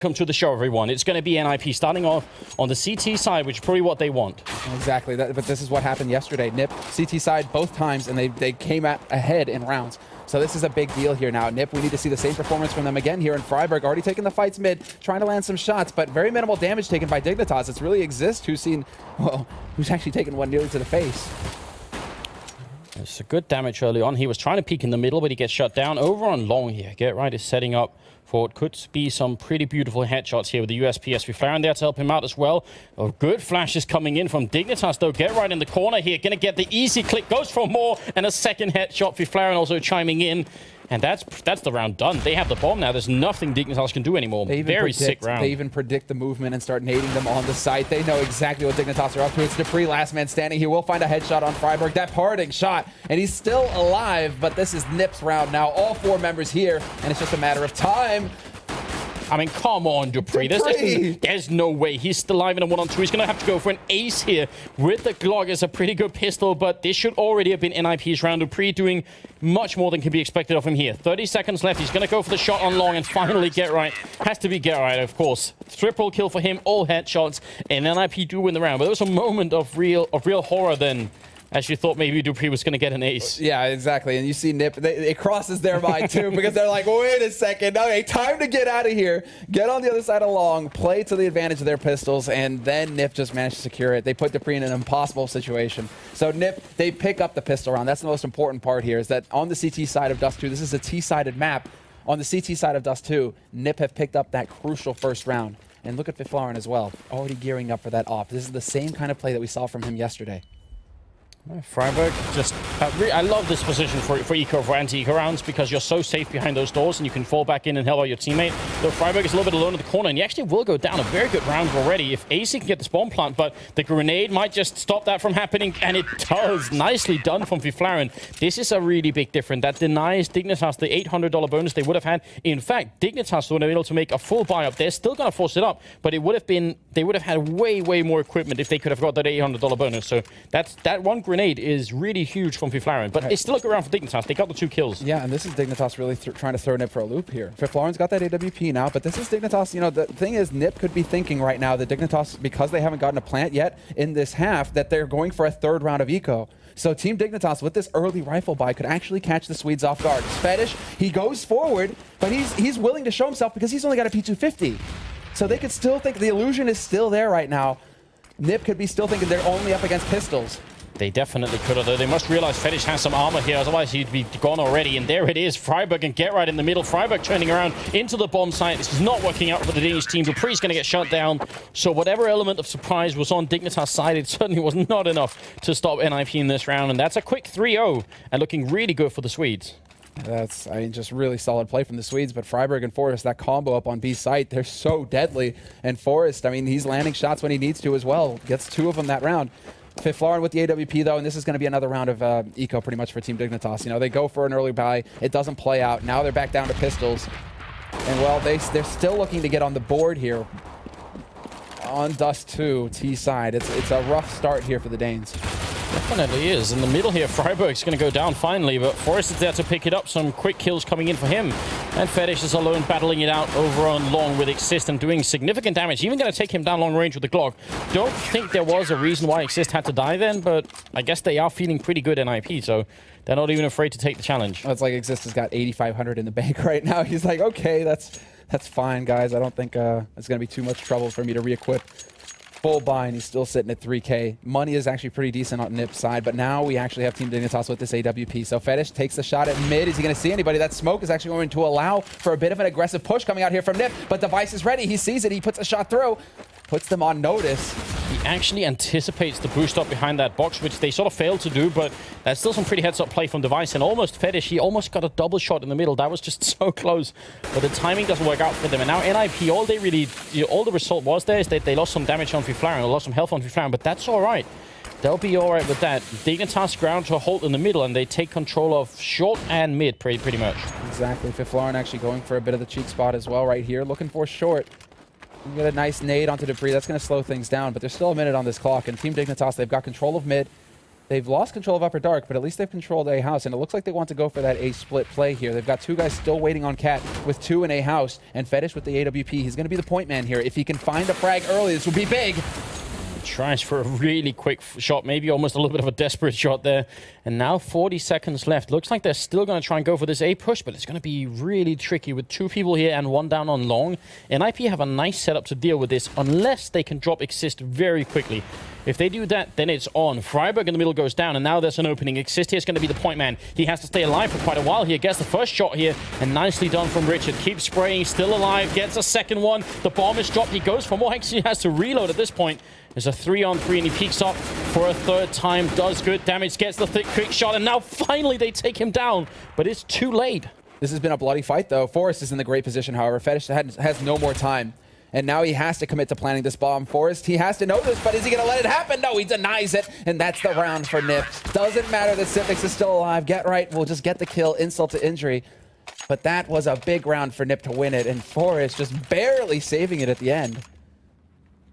Welcome to the show, everyone. It's going to be NiP starting off on the CT side, which is probably what they want. Exactly, but this is what happened yesterday. NiP, CT side both times, and they came ahead in rounds. So this is a big deal here now. NiP, we need to see the same performance from them again here. And Friberg already taking the fights mid, trying to land some shots, but very minimal damage taken by Dignitas. It's really Xizt who's actually taken one nearly to the face. It's a good damage early on. He was trying to peek in the middle, but he gets shut down. Over on long here, Get Right is setting up for what could be some pretty beautiful headshots here with the USPS. Fifflaren there to help him out as well. Oh, good flashes coming in from Dignitas, though. Get Right in the corner here. Gonna get the easy click. Goes for more, and a second headshot. Fifflaren also chiming in. And that's the round done. They have the bomb now. There's nothing Dignitas can do anymore. Very sick round. They even predict the movement and start nading them on the site. They know exactly what Dignitas are up to. It's Dupreeh, last man standing. He will find a headshot on Friberg. That parting shot, and he's still alive, but this is NiP's round now. All 4 members here, and it's just a matter of time. I mean, come on, Dupreeh. There's no way. He's still alive in a 1-on-2. He's going to have to go for an ace here with the Glock. It's a pretty good pistol, but this should already have been NiP's round. Dupreeh doing much more than can be expected of him here. 30 seconds left. He's going to go for the shot on long, and finally Get Right. Has to be Get Right, of course. Triple kill for him, all headshots, and NiP do win the round. But there was a moment of real horror then, as you thought maybe Dupreeh was going to get an ace. Yeah, exactly. And you see NiP, it crosses their mind too, because they're like, wait a second. Okay, time to get out of here. Get on the other side of long, play to the advantage of their pistols, and then NiP just managed to secure it. They put Dupreeh in an impossible situation. So NiP, they pick up the pistol round. That's the most important part here, is that on the CT side of Dust 2, this is a T-sided map. On the CT side of Dust 2, NiP have picked up that crucial first round. And look at Fifflaren as well, already gearing up for that off. This is the same kind of play that we saw from him yesterday. Friberg, just I love this position for eco, for anti-eco rounds, because you're so safe behind those doors and you can fall back in and help out your teammate. Though Friberg is a little bit alone in the corner, and he actually will go down a very good round already if aizy can get this bomb plant, but the grenade might just stop that from happening, and it does. Nicely done from Fifflaren. This is a really big difference. That denies Dignitas the $800 bonus they would have had. In fact, Dignitas would have been able to make a full buy up. They're still going to force it up, but it would have been, they would have had way more equipment if they could have got that $800 bonus. So that one grenade is really huge from Fifflaren, but it's still a good round for Dignitas. They got the 2 kills. Yeah, and this is Dignitas really trying to throw NiP for a loop here. Fifflaren's got that AWP now, but this is Dignitas. You know, the thing is, NiP could be thinking right now that Dignitas, because they haven't gotten a plant yet in this half, that they're going for a 3rd round of eco. So Team Dignitas, with this early rifle buy, could actually catch the Swedes off guard. FeTish, he goes forward, but he's willing to show himself because he's only got a P250. So they could still think the illusion is still there right now. NiP could be still thinking they're only up against pistols. They definitely could have, though. They must realize FeTish has some armor here, otherwise he'd be gone already. And there it is. Friberg and Get Right in the middle. Friberg turning around into the bomb site. This is not working out for the Danish team. Dupreeh's going to get shut down. So whatever element of surprise was on Dignitas' side, it certainly was not enough to stop NiP in this round. And that's a quick 3-0 and looking really good for the Swedes. That's, I mean, just really solid play from the Swedes. But Friberg and Forrest, that combo up on B site, they're so deadly. And Forrest, I mean, he's landing shots when he needs to as well. Gets 2 of them that round. Fifflaren with the AWP, though, and this is going to be another round of eco pretty much for Team Dignitas. You know, they go for an early buy. It doesn't play out. Now they're back down to pistols. And, well, they're still looking to get on the board here on Dust 2, T side. It's a rough start here for the Danes. Definitely is. In the middle here, Friberg's going to go down finally, but Forrest is there to pick it up. Some quick kills coming in for him. And FeTish is alone battling it out over on long with Xizt and doing significant damage. Even going to take him down long range with the Glock. Don't think there was a reason why Xizt had to die then, but I guess they are feeling pretty good in NiP, so they're not even afraid to take the challenge. It's like Xizt has got 8,500 in the bank right now. He's like, okay, that's fine, guys. I don't think it's going to be too much trouble for me to re-equip. Full buy, and he's still sitting at 3K. Money is actually pretty decent on NiP's side, but now we actually have Team Dignitas with this AWP. So FeTish takes the shot at mid. Is he going to see anybody? That smoke is actually going to allow for a bit of an aggressive push coming out here from NiP, but Device is ready. He sees it. He puts a shot through. Puts them on notice. He actually anticipates the boost up behind that box, which they sort of failed to do, but that's still some pretty heads-up play from Device, and almost FeTish, he almost got a double shot in the middle. That was just so close, but the timing doesn't work out for them. And now NiP, all they really, all the result was there is that they lost some damage on Fifflaren, or lost some health on Fifflaren, but that's all right. They'll be all right with that. Dignitas ground to a halt in the middle, and they take control of short and mid pretty much. Exactly. Fifflaren actually going for a bit of the cheek spot as well right here, looking for short. You get a nice nade onto Dupreeh. That's going to slow things down, but there's still a minute on this clock. And Team Dignitas, they've got control of mid. They've lost control of Upper Dark, but at least they've controlled A house, and it looks like they want to go for that A split play here. They've got 2 guys still waiting on Cat with 2 in A house, and FeTish with the AWP. He's going to be the point man here. If he can find a frag early, this would be big. Tries for a really quick shot, maybe almost a little bit of a desperate shot there. And now 40 seconds left. Looks like they're still going to try and go for this A push, but it's going to be really tricky with 2 people here and 1 down on long. And NiP have a nice setup to deal with this, unless they can drop Xizt very quickly. If they do that, then it's on. Friberg in the middle goes down, and now there's an opening. Xizt here is going to be the point man. He has to stay alive for quite a while here. Gets the first shot here, and nicely done from Richard. Keeps spraying, still alive, gets a second one. The bomb is dropped. He goes for more. Actually has to reload at this point. There's a 3-on-3, and he peeks up for a 3rd time. Does good damage, gets the quick shot, and now finally they take him down. But it's too late. This has been a bloody fight, though. Forest is in the great position, however. FeTish has no more time. And now he has to commit to planting this bomb. Forest, he has to know this, but is he going to let it happen? No, he denies it, and that's the round for NiP. Doesn't matter that Xizt is still alive. Get right, we'll just get the kill, insult to injury. But that was a big round for NiP to win it, and Forest just barely saving it at the end.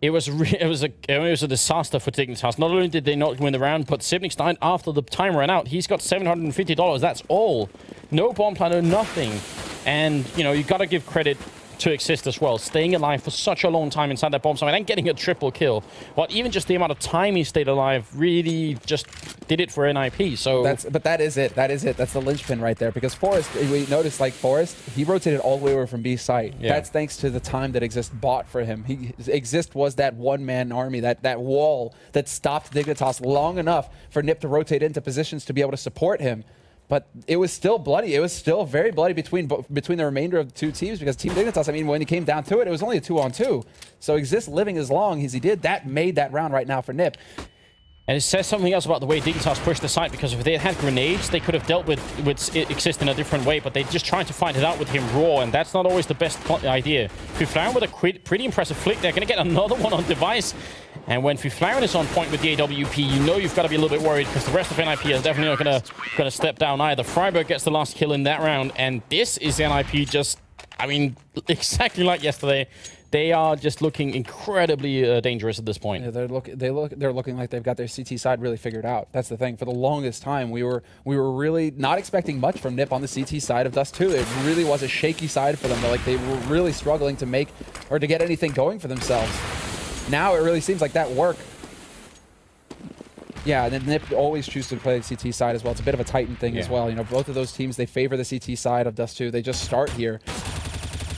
It was a disaster for Dignitas. Not only did they not win the round, but Xizt died after the time ran out. He's got $750. That's all. No bomb planner, nothing. And, you know, you got to give credit to Xizt as well, staying alive for such a long time inside that bomb site and getting a triple kill. But even just the amount of time he stayed alive really just did it for NiP. So but that is it. That is it. That's the linchpin right there. Because Forest, we noticed, like Forest, he rotated all the way over from B site. Yeah. That's thanks to the time that Xizt bought for him. Xizt was that one-man army, that wall that stopped Dignitas long enough for NiP to rotate into positions to be able to support him. But it was still bloody. It was still very bloody between the remainder of the 2 teams, because Team Dignitas, I mean, when it came down to it, it was only a 2-on-2. So Xizt living as long as he did, that made that round right now for NiP. And it says something else about the way Dignitas pushed the site, because if they had grenades, they could have dealt with Xizt in a different way, but they just tried to fight it out with him raw, and that's not always the best idea. Fifflaren with a pretty impressive flick. They're going to get another one on device. And when Fifflaren is on point with the AWP, you know you've got to be a little bit worried, because the rest of NiP is definitely not going to step down either. Friberg gets the last kill in that round, and this is NiP just, I mean, exactly like yesterday. They are just looking incredibly dangerous at this point. Yeah, they're looking like they've got their CT side really figured out. That's the thing. For the longest time, we were really not expecting much from NiP on the CT side of Dust 2. It really was a shaky side for them. Like, they were really struggling to make or to get anything going for themselves. Now it really seems like that worked. Yeah, and then NiP always choose to play the CT side as well. It's a bit of a Titan thing as well. You know, both of those teams, they favor the CT side of Dust 2. They just start here.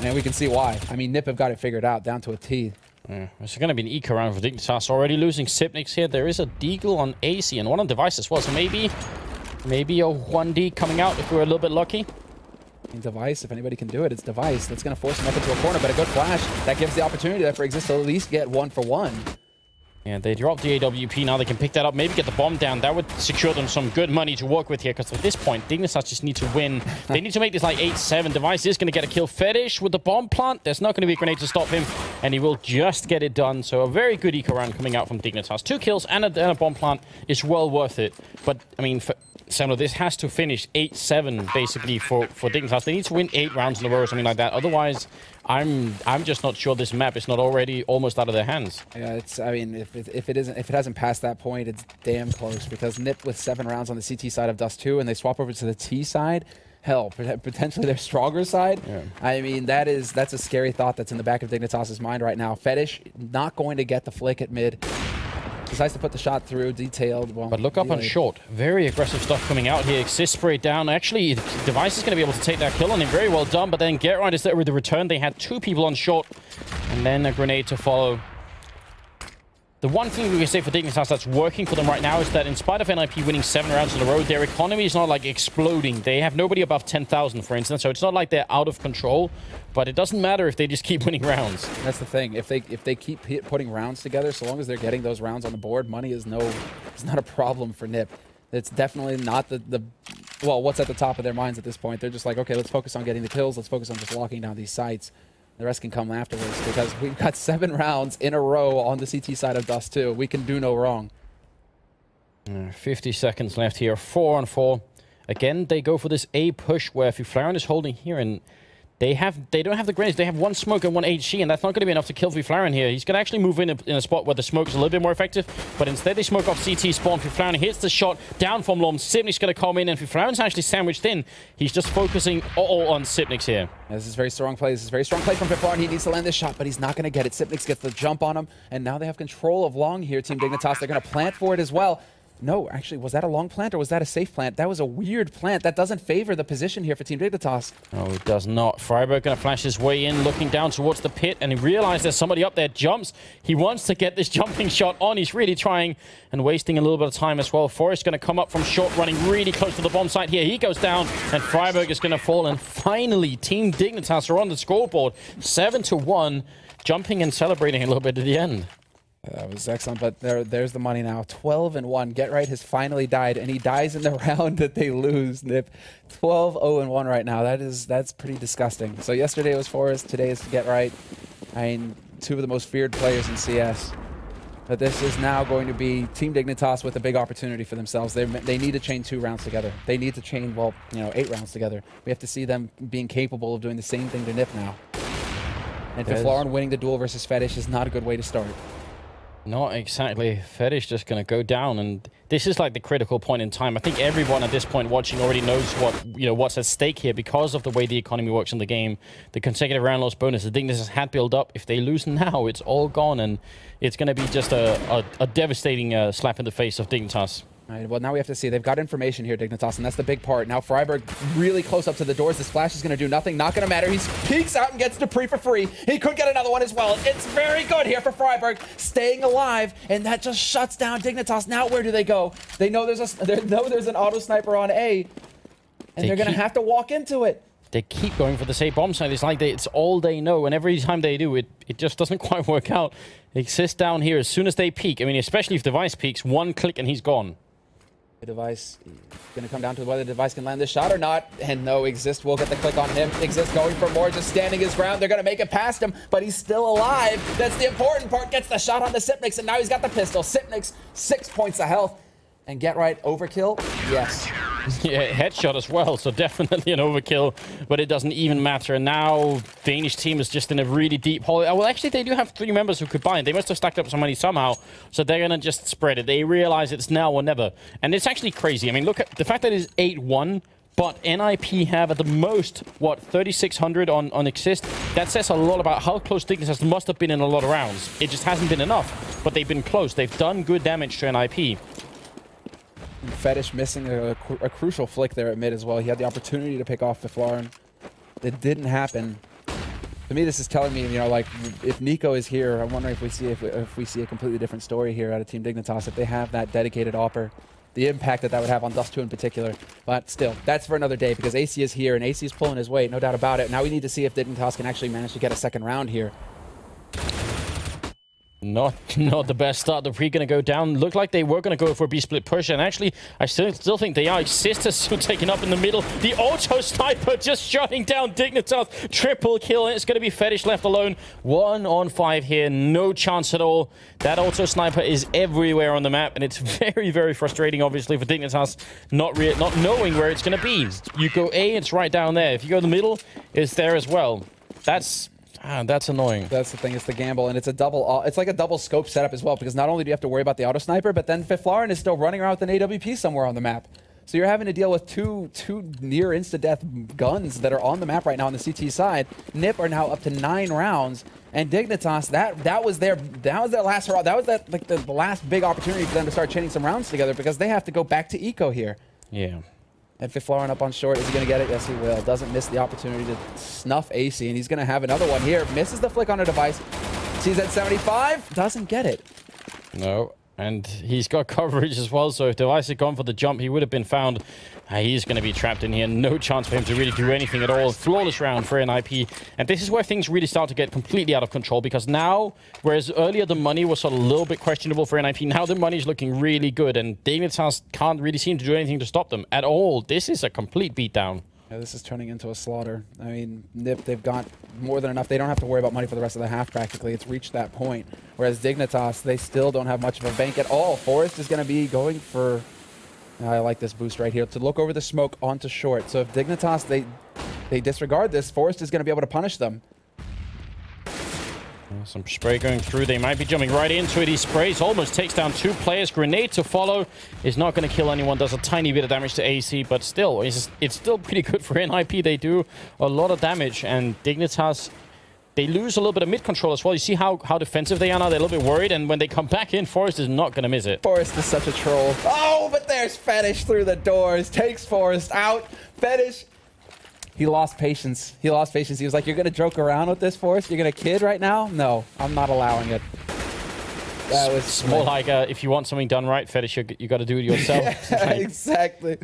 And we can see why. I mean, NiP have got it figured out down to a T. Yeah, it's going to be an eco round for Dignitas. Already losing Xizt here. There is a Deagle on aizy and one on device as well. So maybe a 1D coming out if we're a little bit lucky. Device, if anybody can do it, it's Device. That's going to force him up into a corner, but a good flash. That gives the opportunity there for Xizt to at least get 1-for-1. Yeah, they drop the AWP. Now they can pick that up, maybe get the bomb down. That would secure them some good money to work with here, because at this point, Dignitas just need to win. They need to make this like 8-7. Device is going to get a kill. FeTish with the bomb plant. There's not going to be a grenade to stop him, and he will just get it done. So a very good eco round coming out from Dignitas. 2 kills and a bomb plant is well worth it. But, I mean, Samuel, this has to finish 8-7, basically, for Dignitas. They need to win 8 rounds in a row or something like that. Otherwise, I'm just not sure this map is not already almost out of their hands. Yeah, it's. I mean, if it hasn't passed that point, it's damn close, because NiP with 7 rounds on the CT side of Dust 2, and they swap over to the T side. Hell, potentially their stronger side. Yeah. I mean, that's a scary thought that's in the back of Dignitas' mind right now. FeTish not going to get the flick at mid. Decides to put the shot through, detailed. Well, but look up on short. Very aggressive stuff coming out here. Xizt sprayed down. Actually, Device is going to be able to take that kill on him. Very well done. But then Get Right is there with the return. They had 2 people on short. And then a grenade to follow. The one thing we can say for Dignitas that's working for them right now is that in spite of NiP winning 7 rounds in a row, their economy is not like exploding. They have nobody above 10,000, for instance, so it's not like they're out of control. But it doesn't matter if they just keep winning rounds. That's the thing. If they keep putting rounds together, so long as they're getting those rounds on the board, money is not a problem for NiP. It's definitely not well, what's at the top of their minds at this point. They're just like, okay, let's focus on getting the kills. Let's focus on just locking down these sites. The rest can come afterwards, because we've got 7 rounds in a row on the CT side of Dust 2. We can do no wrong. 50 seconds left here. 4-on-4. Again, they go for this A push where Fifflaren is holding here, and They don't have the grenades. They have one smoke and one HC, and that's not going to be enough to kill Fifflaren here. He's going to actually move in a spot where the smoke is a little bit more effective, but instead they smoke off CT spawn. Fifflaren hits the shot down from Lom. Sipnik's going to come in, and Fifflaren's actually sandwiched in. He's just focusing all on Sipnik's here. This is very strong play. This is very strong play from Fifflaren. He needs to land this shot, but he's not going to get it. Sipnik's gets the jump on him, and now they have control of long here, Team Dignitas. They're going to plant for it as well. No, actually, was that a long plant or was that a safe plant? That was a weird plant. That doesn't favor the position here for Team Dignitas. No, it does not. Friberg going to flash his way in, looking down towards the pit, and he realizes there's somebody up there. Jumps. He wants to get this jumping shot on. He's really trying and wasting a little bit of time as well. Forrest going to come up from short, running really close to the bomb site here. He goes down, and Friberg is going to fall. And finally, Team Dignitas are on the scoreboard. 7-1, jumping and celebrating a little bit at the end. That was excellent, but there's the money now. 12-1. Get Right has finally died, and he dies in the round that they lose, NiP. 12-0-1 right now. That's pretty disgusting. So yesterday was Forrest, today is Get Right. I mean, two of the most feared players in CS. But this is now going to be Team Dignitas with a big opportunity for themselves. They need to chain 2 rounds together. They need to chain, well, 8 rounds together. We have to see them being capable of doing the same thing to NiP now. And Fifflaren winning the duel versus FeTish is not a good way to start. Not exactly. FeTish just going to go down, and this is like the critical point in time. I think everyone at this point watching already knows what's at stake here because of the way the economy works in the game. The consecutive round loss bonus, the Dignitas had built up. If they lose now, it's all gone, and it's going to be just a devastating slap in the face of Dignitas. All right, well, now we have to see. They've got information here, Dignitas, and that's the big part. Now Friberg really close up to the doors. This flash is going to do nothing. Not going to matter. He peeks out and gets Dupreeh for free. He could get another one as well. It's very good here for Friberg, staying alive, and that just shuts down Dignitas. Now where do they go? They know there's an auto sniper on A, and they're going to have to walk into it. They keep going for the same bomb site. It's like it's all they know, and every time they do, it just doesn't quite work out. Xizt down here as soon as they peek. I mean, especially if Device peeks, one click and he's gone. The Device going to come down to whether the Device can land this shot or not. And no, Xizt will get the click on him. Xizt going for more, just standing his ground. They're going to make it past him, but he's still alive. That's the important part. Gets the shot on the Sipnik's, and now he's got the pistol. Sipnik's 6 points of health. And Get Right, overkill? Yes. Yeah, headshot as well, so definitely an overkill, but it doesn't even matter. And now Danish team is just in a really deep hole. Well, actually, they do have 3 members who could bind. They must have stacked up some money somehow, so they're going to just spread it. They realize it's now or never. And it's actually crazy. I mean, look at the fact that it's 8-1, but NiP have at the most, what, 3,600 on Xizt. That says a lot about how close Dignitas must have been in a lot of rounds. It just hasn't been enough, but they've been close. They've done good damage to NiP. FeTish missing a crucial flick there at mid as well. He had the opportunity to pick off Fifflaren. It didn't happen. To me, this is telling me, like, if Nico is here, I'm wondering if we see a completely different story here out of Team Dignitas, if they have that dedicated AWPer. The impact that would have on Dust 2 in particular. But still, that's for another day, because aizy is here, and aizy is pulling his weight, no doubt about it. Now we need to see if Dignitas can actually manage to get a second round here. Not the best start. Dupreeh going to go down. Looked like they were going to go for a B-split push, and actually, I still think they are. Xizt is still taken up in the middle. The auto sniper just shutting down Dignitas. Triple kill, and it's going to be FeTish left alone. 1 on 5 here. No chance at all. That auto sniper is everywhere on the map, and it's very, very frustrating, obviously, for Dignitas not knowing where it's going to be. You go A, it's right down there. If you go in the middle, it's there as well. That's annoying. That's the thing. It's the gamble, and it's like a double scope setup as well, because not only do you have to worry about the auto sniper, but then Fifflaren is still running around with an AWP somewhere on the map. So you're having to deal with two near insta-death guns that are on the map right now on the CT side. NiP are now up to 9 rounds, and Dignitas, that was their last round. That was like the last big opportunity for them to start chaining some rounds together, because they have to go back to eco here. Yeah. And Fifflaren up on short. Is he going to get it? Yes, he will. Doesn't miss the opportunity to snuff aizy, and he's going to have another one here. Misses the flick on a Device. Sees at 75. Doesn't get it. No. And he's got coverage as well, so if Device had gone for the jump, he would have been found. He's going to be trapped in here. No chance for him to really do anything at all. Flawless round for NiP. And this is where things really start to get completely out of control, because now, whereas earlier the money was sort of a little bit questionable for NiP, now the money's looking really good, and Dignitas can't really seem to do anything to stop them at all. This is a complete beatdown. Yeah, this is turning into a slaughter. I mean, NiP, they've got more than enough. They don't have to worry about money for the rest of the half, practically. It's reached that point. Whereas Dignitas, they still don't have much of a bank at all. Forrest is going to be going for... I like this boost right here. To look over the smoke onto short. So if Dignitas, they they disregard this, Forest is going to be able to punish them. Some spray going through. They might be jumping right into it. He sprays, almost takes down 2 players. Grenade to follow. Is not going to kill anyone. Does a tiny bit of damage to aizy, but still, it's still pretty good for NiP. They do a lot of damage, and Dignitas, they lose a little bit of mid control as well. You see how defensive they are now. They're a little bit worried, and when they come back in, Forest is not going to miss it. Forest is such a troll. Oh, but there's FeTish through the doors. Takes Forest out. FeTish, he lost patience. He lost patience. He was like, you're going to joke around with this, Forest? You're going to kid right now? No, I'm not allowing it. That was more like if you want something done right, FeTish, you got to do it yourself. Yeah, exactly.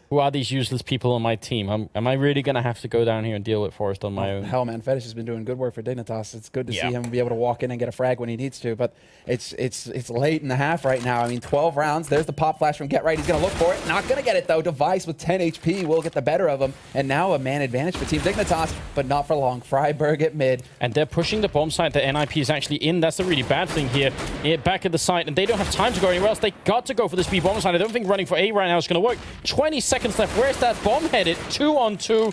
Who are these useless people on my team? Am I really going to have to go down here and deal with Forest on my own? Hell, man, FeTish has been doing good work for Dignitas. It's good to see him be able to walk in and get a frag when he needs to, but it's late in the half right now. I mean, 12 rounds. There's the pop flash from Get Right. He's going to look for it. Not going to get it, though. Device with 10 HP will get the better of him, and now a man advantage for Team Dignitas, but not for long. Friberg at mid. And they're pushing the bomb site that NiP is actually in. That's the really bad thing here. Back at the site, and they don't have time to go anywhere else. They got to go for this B bomb site. I don't think running for A right now is going to work. 20 seconds left. Where's that bomb headed? 2 on 2.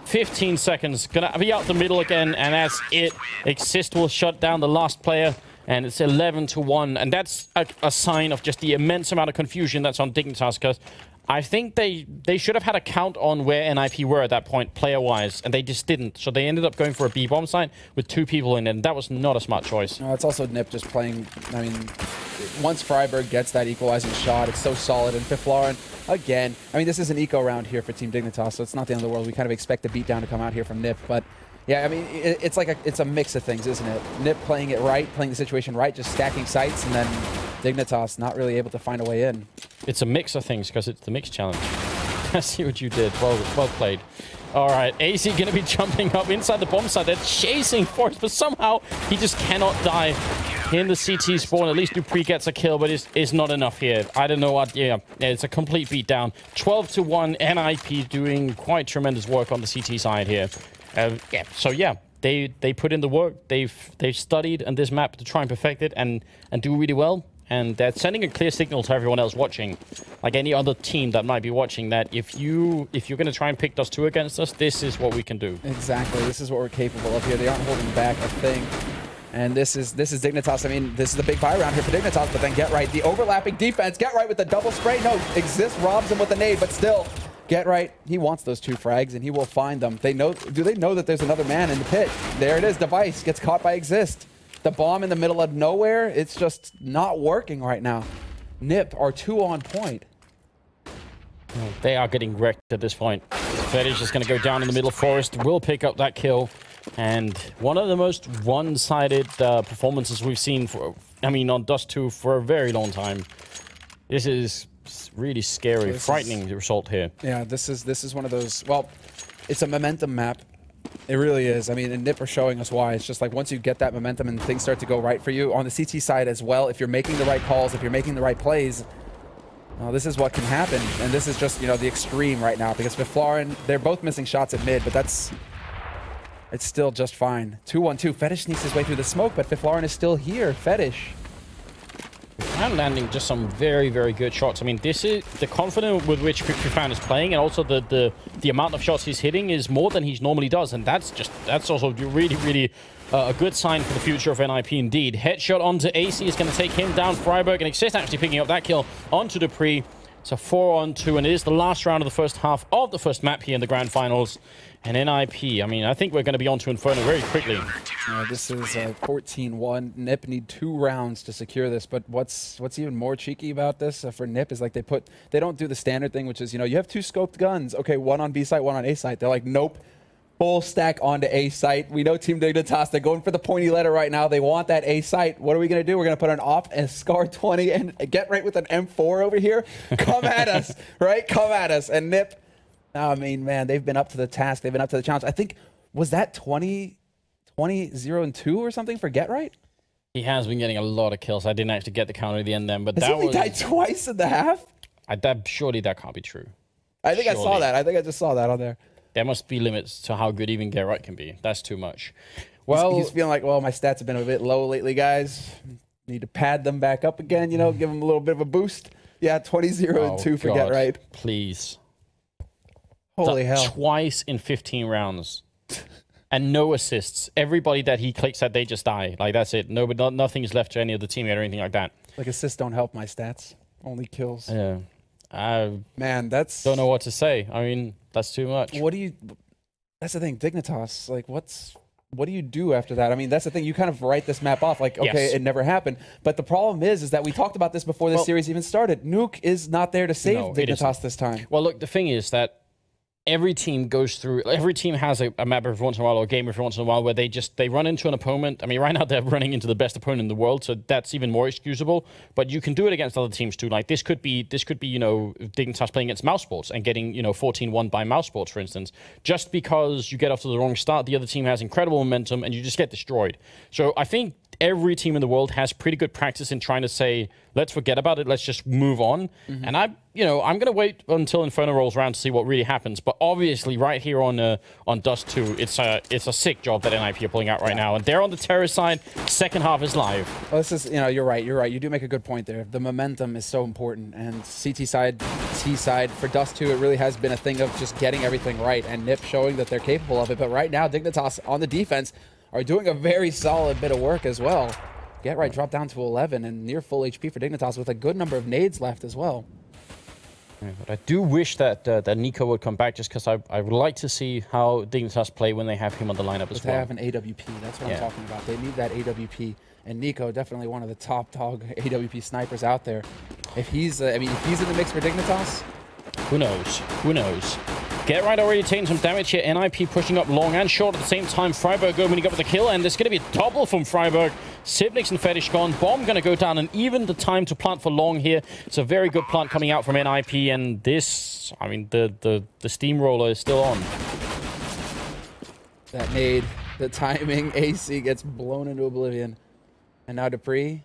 15 seconds. Gonna be out the middle again, and that's it. Xizt will shut down the last player, and it's 11-1. And that's a sign of just the immense amount of confusion that's on Dignitas, because I think they should have had a count on where NiP were at that point, player-wise, and they just didn't. So they ended up going for a B-bomb site with 2 people in it, and that was not a smart choice. No, it's also NiP just playing. I mean, once Friberg gets that equalizing shot, it's so solid. And Fifflaren, again, I mean, this is an eco round here for Team Dignitas, so it's not the end of the world. We kind of expect the beatdown to come out here from NiP, but yeah, I mean, it's like it's a mix of things, isn't it? NiP playing it right, playing the situation right, just stacking sites, and then Dignitas not really able to find a way in. It's a mix of things because it's the Mikz Challenge. I see what you did. Well played. All right, aizy going to be jumping up inside the bomb site. They're chasing Forest, but somehow he just cannot die in the CT spawn. At least Dupreeh gets a kill, but it's not enough here. I don't know what. Yeah, it's a complete beatdown. 12-1. NiP doing quite tremendous work on the CT side here. Yeah. So yeah, they put in the work. They've studied on this map to try and perfect it and do really well. And they're sending a clear signal to everyone else watching, like any other team that might be watching, that if you're going to try and pick Dust 2 against us, this is what we can do. Exactly. This is what we're capable of here. They aren't holding back a thing. And this is Dignitas. I mean, this is the big buy round here for Dignitas, but then Get Right, the overlapping defense. Get Right with the double spray. No, Xizt robs him with a nade, but still, Get Right, he wants those 2 frags, and he will find them. Do they know that there's another man in the pit? There it is. Device gets caught by Xizt. The bomb in the middle of nowhere, it's just not working right now. NiP are 2 on point. They are getting wrecked at this point. FeTish is going to go down in the middle. Forest will pick up that kill. And one of the most one-sided performances we've seen on Dust 2 for a very long time. This is really scary, frightening result here. Yeah, this is one of those, well, it's a momentum map. It really is. I mean, and NiP are showing us why. It's just like once you get that momentum and things start to go right for you on the CT side as well, if you're making the right calls, if you're making the right plays, this is what can happen. And this is just, the extreme right now, because Fifflaren, they're both missing shots at mid, but it's still just fine. 2-1-2. FeTish sneaks his way through the smoke, but Fifflaren is still here. FeTish. And landing just some very, very good shots. I mean, this is the confidence with which Fifflaren is playing, and also the amount of shots he's hitting is more than he normally does, and that's also really, really a good sign for the future of NiP indeed. Headshot onto aizy is going to take him down. Friberg and Xizt actually picking up that kill onto Dupreeh. It's a 4-on-2, and it is the last round of the first half of the first map here in the grand finals. And NiP, I mean, I think we're going to be on to Inferno very quickly. This is 14-1. NiP need 2 rounds to secure this, but what's even more cheeky about this for NiP is like they don't do the standard thing, which is, you have 2 scoped guns. Okay, 1 on B site, 1 on A site. They're like, nope, full stack onto A site. We know Team Dignitas, they're going for the pointy letter right now. They want that A site. What are we going to do? We're going to put an op and Scar 20 and Get Right with an M4 over here. Come at us, right? Come at us. And NiP, I mean, man, they've been up to the task. They've been up to the challenge. I think, was that 20-0-2 or something for Get Right? He has been getting a lot of kills. I didn't actually get the count at the end then, but Has that he only died twice in the half? Surely that can't be true. I think I saw that. I think I just saw that on there. There must be limits to how good even Get Right can be. That's too much. Well, he's feeling like, well, my stats have been a bit low lately, guys. Need to pad them back up again, give them a little bit of a boost. Yeah, 20-0-2 for Get Right. Please. Holy hell. Twice in 15 rounds. And no assists. Everybody that he clicks at, they just die. Like, that's it. Nothing is left to any of the teammate or anything like that. Like, assists don't help my stats. Only kills. Yeah. Man, that's... Don't know what to say. I mean, that's too much. What do you... That's the thing. Dignitas, like, what do you do after that? I mean, that's the thing. You kind of write this map off like, okay, yes. It never happened. But the problem is that we talked about this before this series even started. Nuke is not there to save Dignitas this time. Well, look, the thing is that every team has a map every once in a while or a game every once in a while where they run into an opponent. I mean, right now they're running into the best opponent in the world, so that's even more excusable. But you can do it against other teams too. Like this could be you know, Dignitas playing against Mouse Sports and getting, you know, 14-1 by Mouse Sports, for instance. Just because you get off to the wrong start, the other team has incredible momentum and you just get destroyed. So I think every team in the world has pretty good practice in trying to say, let's forget about it, let's just move on. And I'm going to wait until Inferno rolls around to see what really happens. But obviously, right here on Dust 2, it's a sick job that NiP are pulling out right now. And they're on the terrorist side. Second half is live. Well, this is, you know, you're right. You do make a good point there. The momentum is so important. And CT side, T side, for Dust 2, it really has been a thing of just getting everything right. And NiP showing that they're capable of it. But right now, Dignitas on the defense are doing a very solid bit of work as well. Get right, drop down to 11 and near full HP for Dignitas with a good number of nades left as well. Yeah, but I do wish that that Nico would come back just because I would like to see how Dignitas play when they have him on the lineup as well. They have an AWP, that's what I'm talking about. They need that AWP, and Nico definitely one of the top dog AWP snipers out there. If he's, I mean, if he's in the mix for Dignitas, who knows? Who knows? Get right already taking some damage here. NiP pushing up long and short at the same time. Friberg opening up with the kill, and there's going to be a double from Friberg. Sibnix and FeTish gone. Bomb going to go down, and even the time to plant for long here. It's a very good plant coming out from NiP, and this, I mean, the steamroller is still on. That nade, the timing, aizy gets blown into oblivion. And now Dupreeh,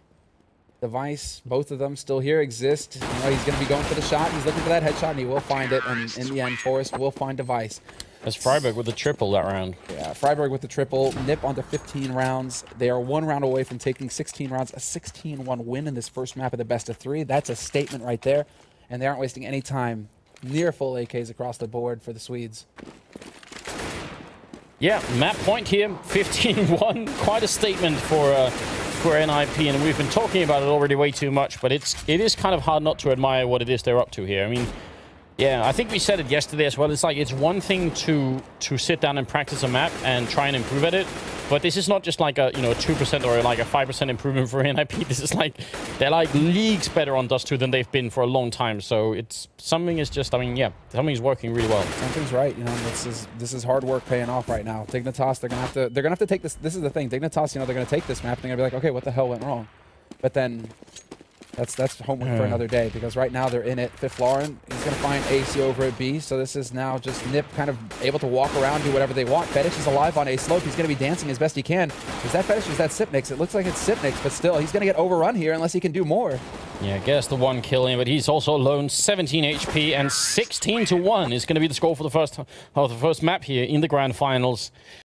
Device, both of them still here, Xizt. You know, he's going to be going for the shot. He's looking for that headshot, and he will find it. And in the end, Forrest will find Device. That's Friberg with the triple that round. Yeah, Friberg with the triple. NiP onto 15 rounds. They are 1 round away from taking 16 rounds. A 16-1 win in this first map of the best of 3. That's a statement right there. And they aren't wasting any time. Near full AKs across the board for the Swedes. Yeah, map point here, 15-1. Quite a statement for NiP, and we've been talking about it already way too much, but it is kind of hard not to admire what it is they're up to here. I mean, yeah, I think we said it yesterday as well. It's like, it's one thing to sit down and practice a map and try and improve at it, but this is not just like a, you know, 2% or like a 5% improvement for NiP. This is like, they're like leagues better on Dust 2 than they've been for a long time. So it's, something is just, I mean, yeah, something's working really well. Something's right. You know, this is hard work paying off right now. Dignitas, they're gonna have to take this. This is the thing. Dignitas, you know, they're gonna take this map and they're gonna be like, okay, what the hell went wrong? But then that's homework for another day, because right now they're in it. Fifflaren, he's going to find aizy over at B, so this is now just NiP kind of able to walk around, do whatever they want. FeTish is alive on A slope. He's going to be dancing as best he can. Is that FeTish or is that Sipnix? It looks like it's Sipnix, but still, he's going to get overrun here unless he can do more. Yeah, gets the 1 kill in, but he's also alone. 17 HP and 16-1 is going to be the score for the first map here in the grand finals.